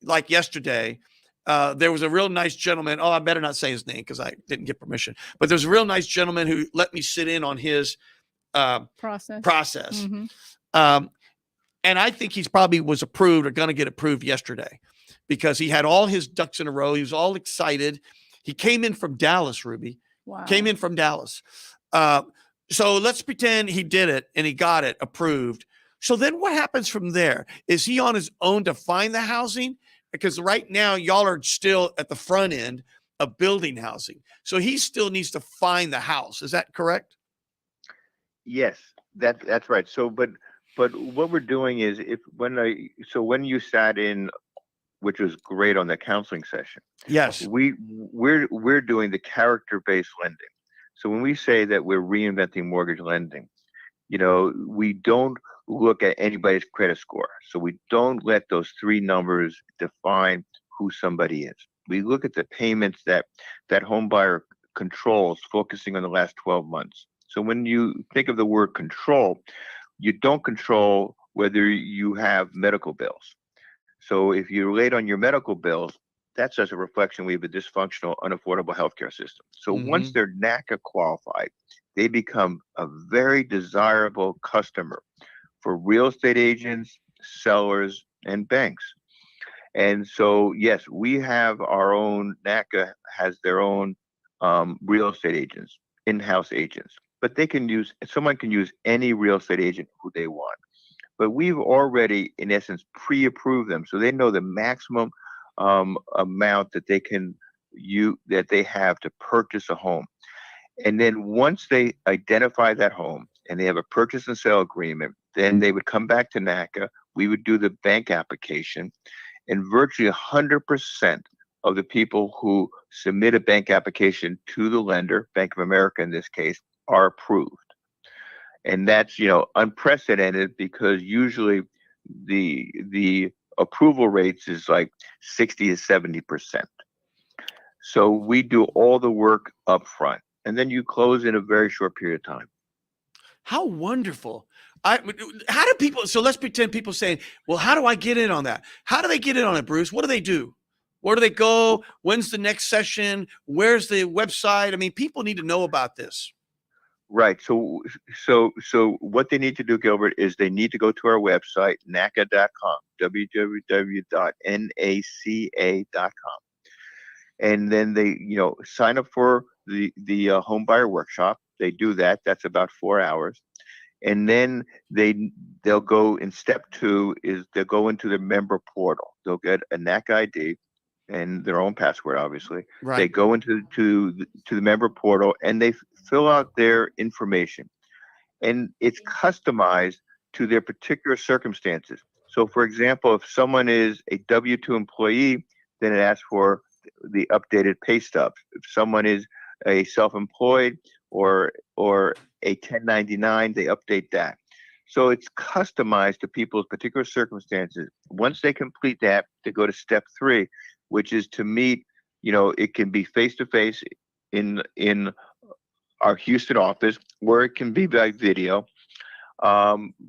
like yesterday, there was a real nice gentleman. Oh, I better not say his name because I didn't get permission. But there's a real nice gentleman who let me sit in on his process.
Mm-hmm.
And I think he's probably was approved or going to get approved yesterday, because he had all his ducks in a row. He was all excited. He came in from Dallas, Ruby.
Wow.
Came in from Dallas. So let's pretend he did it and he got it approved. So then what happens from there? Is he on his own to find the housing? Because right now y'all are still at the front end of building housing. So he still needs to find the house. Is that correct?
Yes, that's right. So, but what we're doing is, when you sat in, which was great on the counseling session.
Yes.
We're doing the character-based lending. So when we say that we're reinventing mortgage lending, we don't look at anybody's credit score. So we don't let those 3 numbers define who somebody is. We look at the payments that home buyer controls, focusing on the last 12 months. So when you think of the word control, you don't control whether you have medical bills. So if you're late on your medical bills, that's just a reflection we have a dysfunctional, unaffordable healthcare system. So once they're NACA qualified, they become a very desirable customer for real estate agents, sellers, and banks. And so, yes, we have our own, NACA has their own real estate agents, in-house agents, but someone can use any real estate agent who they want. But we've already, in essence, pre-approved them, so they know the maximum amount that they have to purchase a home. And then once they identify that home and they have a purchase and sale agreement, then they would come back to NACA. We would do the bank application, and virtually 100% of the people who submit a bank application to the lender, Bank of America in this case, are approved. And that's, unprecedented, because usually the approval rates is like 60 to 70%. So we do all the work up front, and then you close in a very short period of time.
How wonderful. How do people, so let's pretend people saying, well, how do I get in on that? How do they get in on it, Bruce? What do they do? Where do they go? When's the next session? Where's the website? I mean, people need to know about this.
Right. So what they need to do, Gilbert, is they need to go to our website, NACA.com, www.naca.com. and then they, sign up for the home buyer workshop. They do that. That's about 4 hours, and then they'll go in step two is they'll go into the member portal. They'll get a NAC ID and their own password, obviously. They
Right.
go into the member portal and they fill out their information, and it's customized to their particular circumstances. So, for example, if someone is a W-2 employee, then it asks for the updated pay stubs. If someone is a self-employed or a 1099, they update that. So it's customized to people's particular circumstances. Once they complete that, they go to step three, which is to meet. It can be face-to-face in our Houston office, where it can be by video,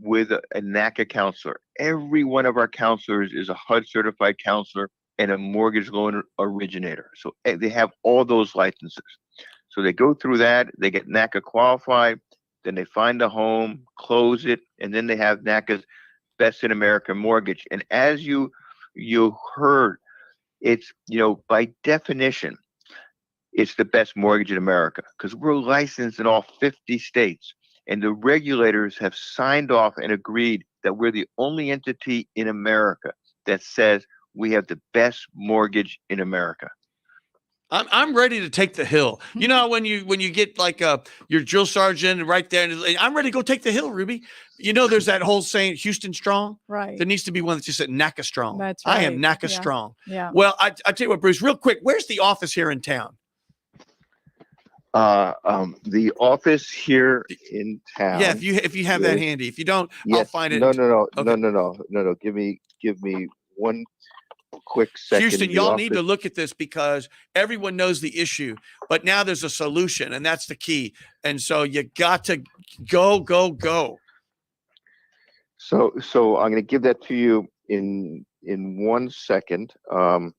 with a NACA counselor. Every one of our counselors is a HUD certified counselor and a mortgage loan originator. So they have all those licenses. So they go through that, they get NACA qualified, then they find a home, close it, and then they have NACA's Best in America mortgage. And as you heard, it's, by definition, it's the best mortgage in America because we're licensed in all 50 states. And the regulators have signed off and agreed that we're the only entity in America that says we have the best mortgage in America.
I'm ready to take the hill. When you get like your drill sergeant right there, and I'm ready to go take the hill, Ruby. There's that whole saying, Houston strong.
Right.
There needs to be one that just said NACA strong.
That's
I am
right.
NACA
Yeah.
strong.
Yeah.
Well, I tell you what, Bruce, real quick, where's the office here in town?
The office here in town.
Yeah, if you have that handy. If you don't,
yes,
I'll find it.
No.
Okay.
No. Give me one quick second.
Houston, y'all need to look at this because everyone knows the issue, but now there's a solution, and that's the key. And so you got to go.
So I'm going to give that to you in 1 second. I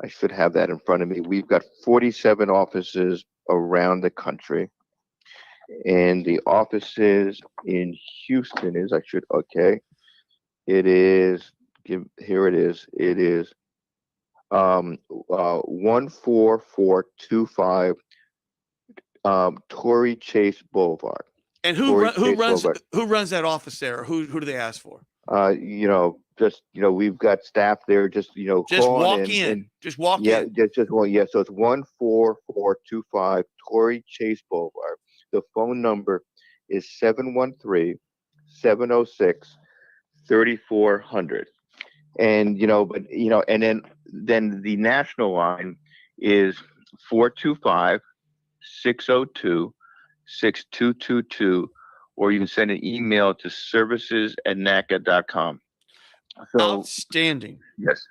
should have that in front of me. We've got 47 offices around the country, and the offices in Houston is It is. Here it is. It is 14425 Torrey Chase Boulevard.
And who runs that office there? Or who do they ask for?
We've got staff there. Just
walk in. Just walk in.
Just one. Yeah. So it's 14425 Torrey Chase Boulevard. The phone number is 713-706-3400. And and then the national line is 425-602-6222, or you can send an email to services@naca.com. So,
outstanding.
Yes.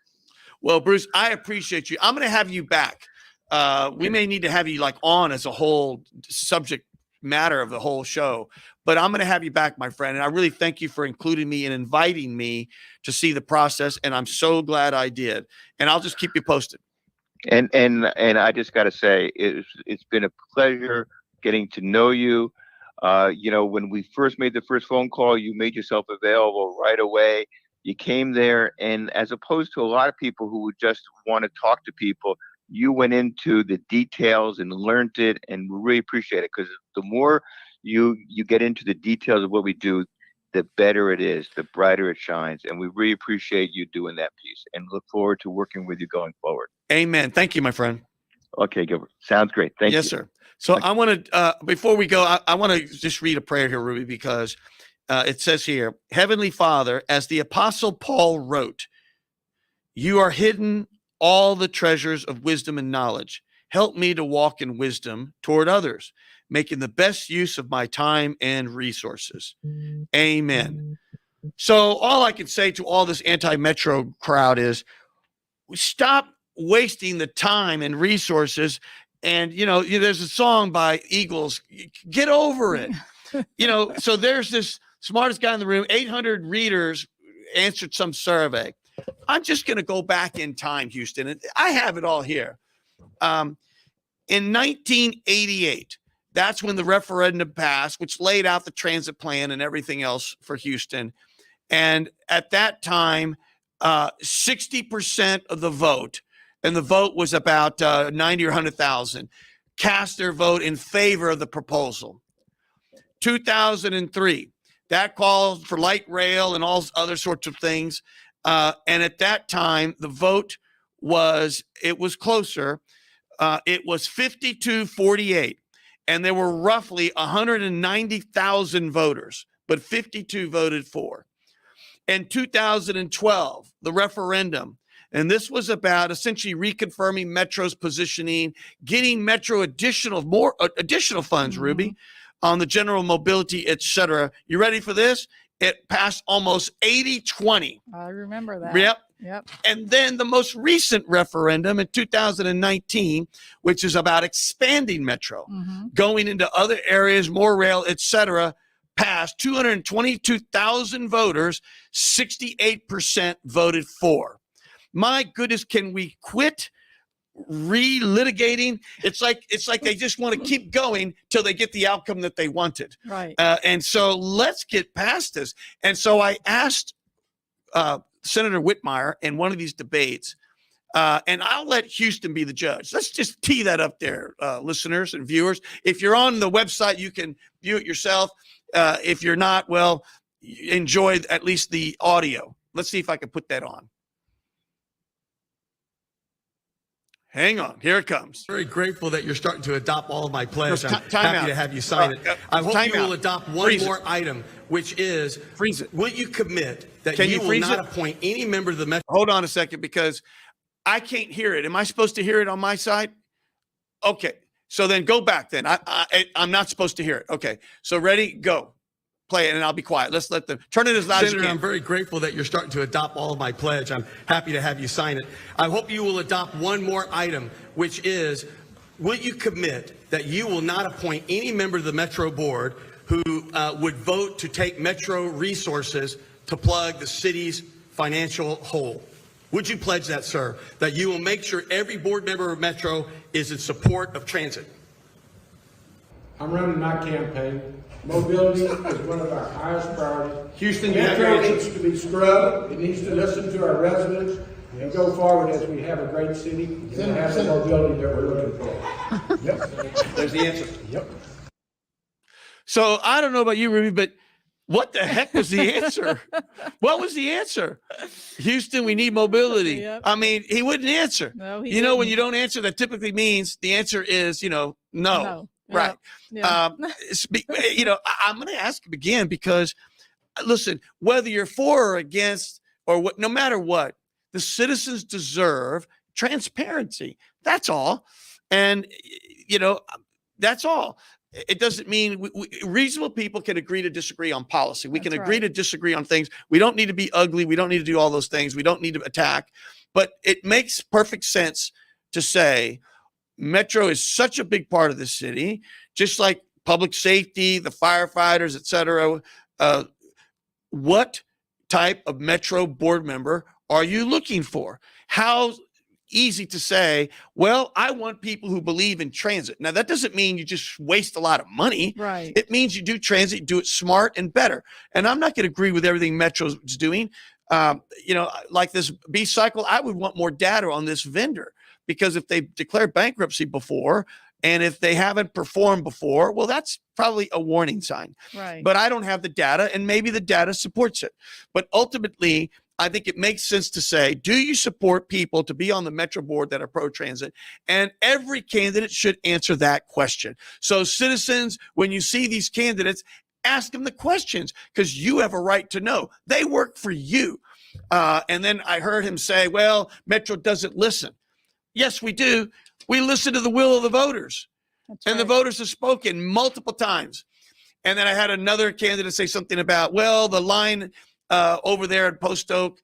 Well, Bruce, I appreciate you. I'm going to have you back. We may need to have you on as a whole subject matter of the whole show, but I'm going to have you back, my friend. And I really thank you for including me and inviting me to see the process. And I'm so glad I did. And I'll just keep you posted.
And I just got to say, it's been a pleasure getting to know you. When we first made the first phone call, you made yourself available right away. You came there, and as opposed to a lot of people who would just want to talk to people, you went into the details and learned it, and we really appreciate it because the more you get into the details of what we do, the better it is, the brighter it shines. And we really appreciate you doing that piece and look forward to working with you going forward.
Amen. Thank you, my friend.
Okay, Gilbert. Sounds great. Thank you.
Yes, sir. So I want to, before we go, I want to just read a prayer here, Ruby, because it says here, Heavenly Father, as the Apostle Paul wrote, you are hidden all the treasures of wisdom and knowledge. Help me to walk in wisdom toward others, making the best use of my time and resources. Amen. So all I can say to all this anti-Metro crowd is stop wasting the time and resources. And, there's a song by Eagles, get over it. So there's this smartest guy in the room, 800 readers answered some survey. I'm just going to go back in time, Houston, and I have it all here. In 1988, that's when the referendum passed, which laid out the transit plan and everything else for Houston. And at that time, 60% of the vote and the vote was about 90 or 100,000, cast their vote in favor of the proposal. 2003, that called for light rail and all other sorts of things. And at that time, the vote was closer. It was 52-48. And there were roughly 190,000 voters, but 52 voted for. In 2012, the referendum, and this was about essentially reconfirming Metro's positioning, getting Metro additional funds, Ruby, on the general mobility, et cetera. You ready for this? It passed almost 80-20.
I remember that.
Yep. And then the most recent referendum in 2019, which is about expanding Metro, going into other areas, more rail, et cetera, passed. 222,000 voters, 68% voted for. My goodness, can we quit relitigating? It's like they just want to keep going till they get the outcome that they wanted.
Right.
And so let's get past this. And so I asked Senator Whitmire in one of these debates, and I'll let Houston be the judge. Let's just tee that up there, listeners and viewers. If you're on the website, you can view it yourself. If you're not, well, enjoy at least the audio. Let's see if I can put that on. Hang on, here it comes.
Very grateful that you're starting to adopt all of my pledge. I'm
Time
happy
out.
to have you sign it. I hope
Time
you will
out.
adopt one
Freeze
more item, which is,
Freeze it.
will you commit that
Can
you
you
will
freeze
not
it?
appoint any member of the Metro?
Hold on a second, because I can't hear it. Am I supposed to hear it on my side? Okay, so then go back then. I'm not supposed to hear it. Okay, so ready, go. Play it, and I'll be quiet. Let's let them turn it as loud as you
Senator,
can.
I'm very grateful that you're starting to adopt all of my pledge. I'm happy to have you sign it. I hope you will adopt one more item, which is, will you commit that you will not appoint any member of the Metro Board who would vote to take Metro resources to plug the city's financial hole? Would you pledge that, sir, that you will make sure every board member of Metro is in support of transit?
I'm running my campaign. Mobility is one of our highest priorities.
Houston, you have your
Metro
answer.
needs to be scrubbed. It needs to listen to our residents and go forward as we have a great city and have the mobility that we're looking for. Yep.
There's the answer.
Yep.
So I don't know about you, Ruby, but what the heck was the answer? What was the answer? Houston, we need mobility.
Yep.
I mean, he wouldn't answer.
No, he
You know, when
didn't.
you don't answer, that typically means the answer is, no.
No.
Right.
Yeah.
I'm going to ask him again because, listen, whether you're for or against or what, no matter what, the citizens deserve transparency. That's all. And, that's all. It doesn't mean reasonable people can agree to disagree on policy. We can
That's
agree
right.
to disagree on things. We don't need to be ugly. We don't need to do all those things. We don't need to attack. But it makes perfect sense to say Metro is such a big part of the city, just like public safety, the firefighters, et cetera. What type of Metro board member are you looking for? How easy to say, well, I want people who believe in transit. Now, that doesn't mean you just waste a lot of money.
Right.
It means you do transit, do it smart and better. And I'm not going to agree with everything Metro's doing. Like this B cycle, I would want more data on this vendor, because if they declared bankruptcy before and if they haven't performed before, well, that's probably a warning sign.
Right.
But I don't have the data, and maybe the data supports it. But ultimately, I think it makes sense to say, do you support people to be on the Metro board that are pro-transit? And every candidate should answer that question. So citizens, when you see these candidates, ask them the questions, because you have a right to know. They work for you. And then I heard him say, well, Metro doesn't listen. Yes, we do. We listen to the will of the voters.
That's
And the
right.
voters have spoken multiple times. And then I had another candidate say something about, well, the line over there at Post Oak,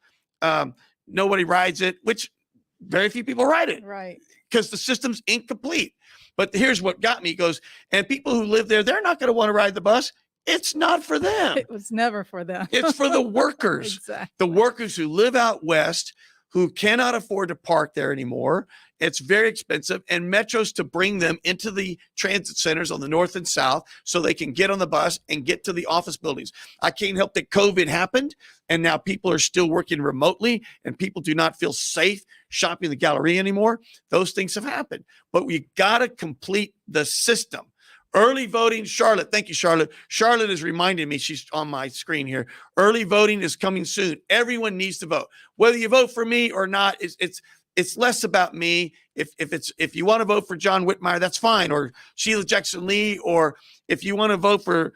nobody rides it, which very few people ride it
Right.
because the system's incomplete. But here's what got me. He goes, and people who live there, they're not going to want to ride the bus. It's not for them.
It was never for them.
It's for the workers.
Exactly.
The workers who live out west, who cannot afford to park there anymore. It's very expensive, and metros to bring them into the transit centers on the north and south so they can get on the bus and get to the office buildings. I can't help that COVID happened, and now people are still working remotely, and people do not feel safe shopping the Galleria anymore. Those things have happened, but we got to complete the system. Early voting, Charlotte. Thank you, Charlotte. Charlotte is reminding me, she's on my screen here. Early voting is coming soon. Everyone needs to vote. Whether you vote for me or not, it's less about me. If you want to vote for John Whitmire, that's fine, or Sheila Jackson Lee, or if you want to vote for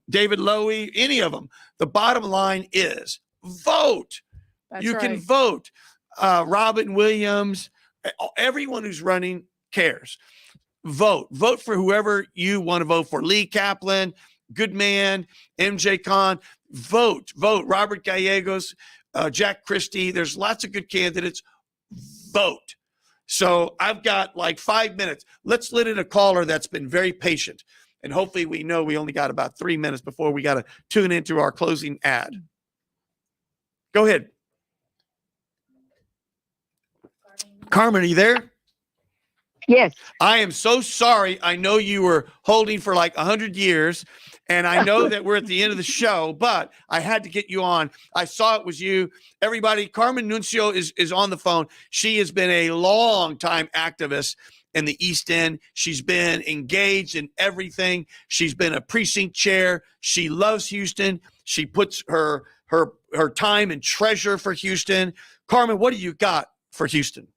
David Lowy, any of them. The bottom line is vote.
That's
you
right.
can vote. Robin Williams, everyone who's running cares. Vote for whoever you want to vote for. Lee Kaplan, Goodman, MJ Khan. Vote. Robert Gallegos, Jack Christie. There's lots of good candidates. Vote. So I've got like 5 minutes. Let's let in a caller that's been very patient. And hopefully we know we only got about 3 minutes before we got to tune into our closing ad. Go ahead. Carmen, are you there?
Yes.
I am so sorry. I know you were holding for like 100 years, and I know that we're at the end of the show, but I had to get you on. I saw it was you. Everybody, Carmen Nuncio is on the phone. She has been a long-time activist in the East End. She's been engaged in everything. She's been a precinct chair. She loves Houston. She puts her time and treasure for Houston. Carmen, what do you got for Houston?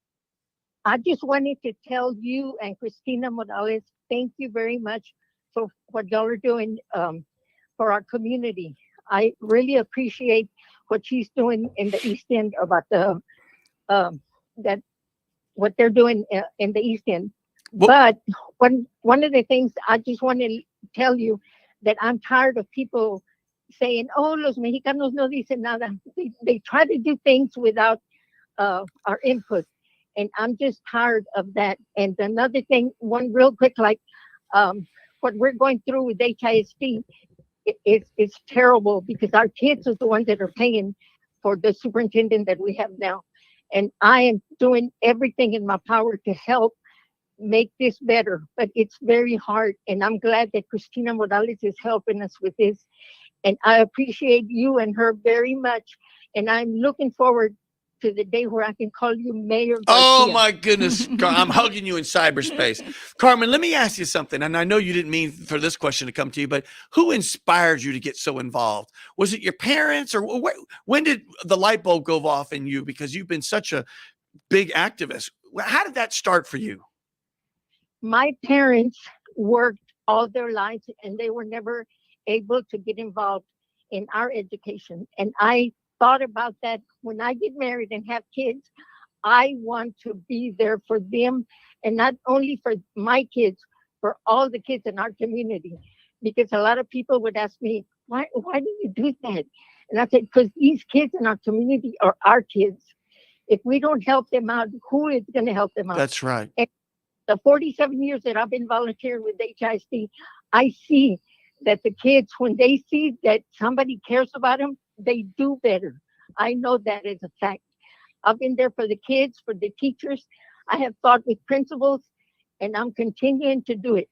I just wanted to tell you and Christina Morales, thank you very much for what y'all are doing for our community. I really appreciate what she's doing in the East End about the what they're doing in the East End. But one of the things I just want to tell you that I'm tired of people saying, "Oh, los mexicanos no dicen nada." They try to do things without our input. And I'm just tired of that. And another thing, one real quick, like what we're going through with HISD, it's terrible because our kids are the ones that are paying for the superintendent that we have now. And I am doing everything in my power to help make this better, but it's very hard. And I'm glad that Christina Morales is helping us with this. And I appreciate you and her very much. And I'm looking forward to the day where I can call you Mayor Garcia.
Oh my goodness. I'm hugging you in cyberspace. Carmen, let me ask you something. And I know you didn't mean for this question to come to you, but who inspired you to get so involved? Was it your parents, or when did the light bulb go off in you? Because you've been such a big activist. How did that start for you?
My parents worked all their lives and they were never able to get involved in our education. And I thought about that when I get married and have kids. I want to be there for them, and not only for my kids, for all the kids in our community. Because a lot of people would ask me, why do you do that? And I said, because these kids in our community are our kids. If we don't help them out, who is going to help them out?
That's right.
And the 47 years that I've been volunteering with HISD, I see that the kids, when they see that somebody cares about them, they do better. I know that is a fact. I've been there for the kids, for the teachers. I have fought with principals, and I'm continuing to do it.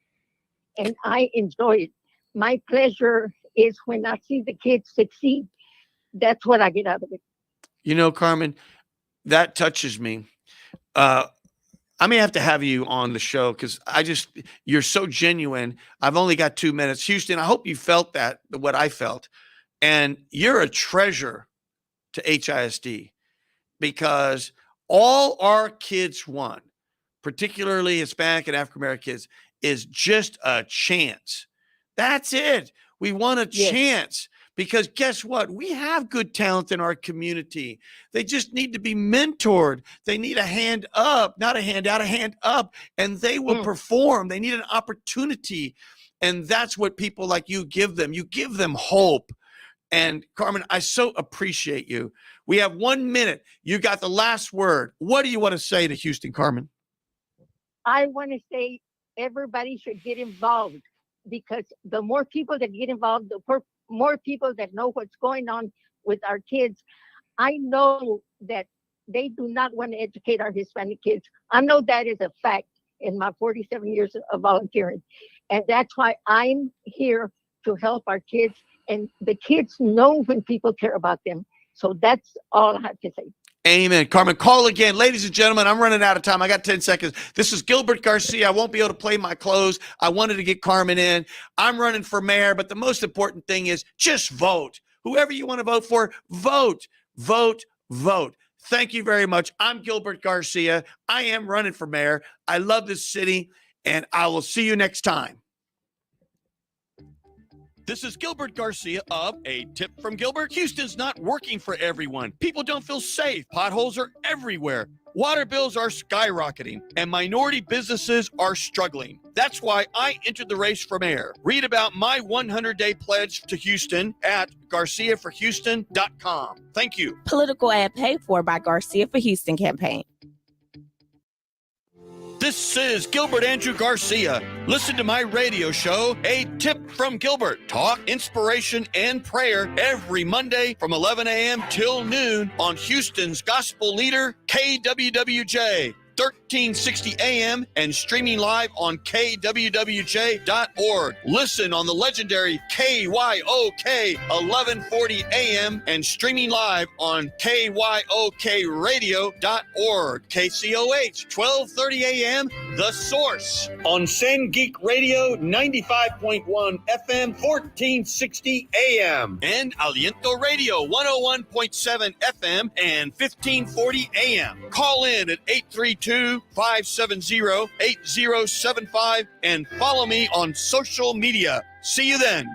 And I enjoy it. My pleasure is when I see the kids succeed. That's what I get out of it.
You know, Carmen, that touches me. I may have to have you on the show because you're so genuine. I've only got 2 minutes. Houston, I hope you felt what I felt. And you're a treasure to HISD because all our kids want, particularly Hispanic and African American kids, is just a chance. That's it. We want a chance because guess what? We have good talent in our community. They just need to be mentored. They need a hand up, not a hand out, a hand up, and they will perform. They need an opportunity. And that's what people like you give them. You give them hope. And Carmen, I so appreciate you. We have 1 minute. You got the last word. What do you want to say to Houston, Carmen?
I want to say everybody should get involved, because the more people that get involved, the more people that know what's going on with our kids. I know that
they do not want to educate our Hispanic kids. I know that is a fact in my 47 years of volunteering. And that's why I'm here to help our kids. And the kids know when people care about them. So that's all I have to say.
Amen. Carmen, call again. Ladies and gentlemen, I'm running out of time. I got 10 seconds. This is Gilbert Garcia. I won't be able to play my close. I wanted to get Carmen in. I'm running for mayor, but the most important thing is just vote. Whoever you want to vote for, vote, vote, vote. Thank you very much. I'm Gilbert Garcia. I am running for mayor. I love this city, and I will see you next time. This is Gilbert Garcia of A Tip from Gilbert. Houston's not working for everyone. People don't feel safe. Potholes are everywhere. Water bills are skyrocketing, and minority businesses are struggling. That's why I entered the race for mayor. Read about my 100-day pledge to Houston at GarciaForHouston.com. Thank you.
Political ad paid for by Garcia for Houston campaign.
This is Gilbert Andrew Garcia. Listen to my radio show, A Tip from Gilbert. Talk, inspiration, and prayer every Monday from 11 a.m. till noon on Houston's gospel leader, KWWJ. 1360 AM and streaming live on kwwj.org. Listen on the legendary KYOK 1140 AM and streaming live on kyokradio.org. KCOH 1230 AM, The Source. On San Geek Radio 95.1 FM 1460 AM. And Aliento Radio 101.7 FM and 1540 AM. Call in at 832-570-8075 and follow me on social media. See you then.